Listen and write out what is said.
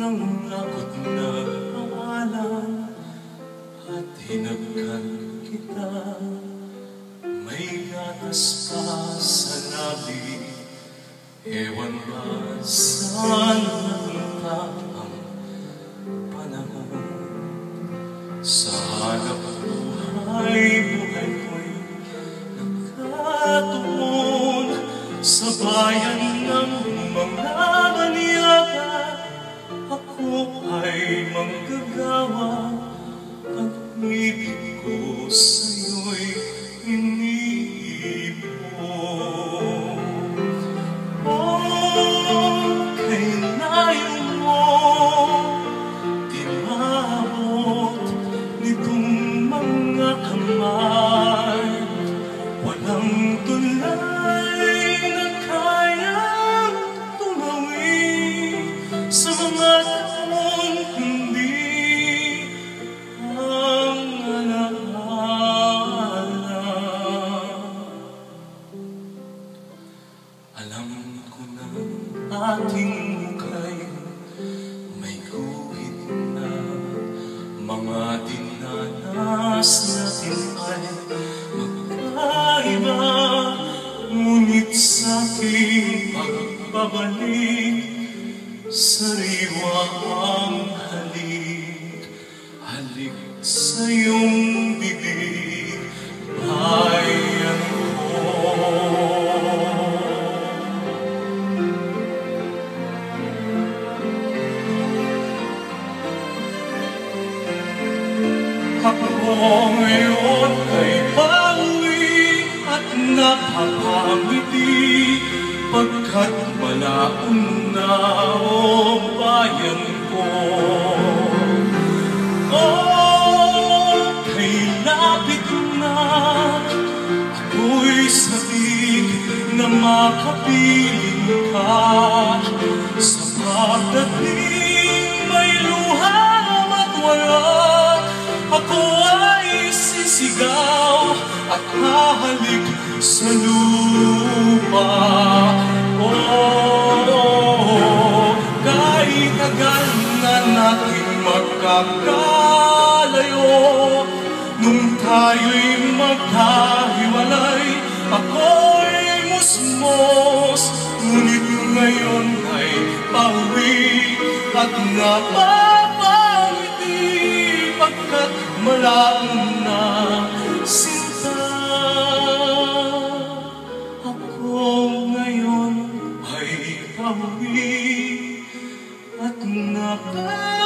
ng lakot na pangalan at hinagkan kita. May gatas pa sa labi, ewan ba saan napunta ang panahon. Sa hanap buhay, buhay ko'y nagkatuon sa bayan ng mga maniyaga. Ako ay manggagawa, pag-ibig ko sa'yo'y iniipon. Oh, kailayo mo, di maabot nitong mga kamay. Walang tulay na kayang tumawi sa mga taon, kundi ang alaala. Alam ko na ating mukhay may guhit na, mga dinanas natin ay magkaiba. Ngunit sa ating pagbabalik, sariwa ang halik. Halik sa iyong bibig, bayan ko. Ako ngayon ay pauwi at napapangiti, pagkat malaon na ang bayan ko. Oh, kay lapit na, ako'y sabik na makapiling ka. Sa pagdating may luham at wala, ako ay sisigaw at hahalik sa lupa. Oh, kahit tagal na natin magkakalayo, nung tayo'y magkahiwalay, ako'y musmos. Ngunit ngayon ay pauwi at napapangiti, pagkat malaon na sinta. Ako ngayon ay pauwi at napapangiti.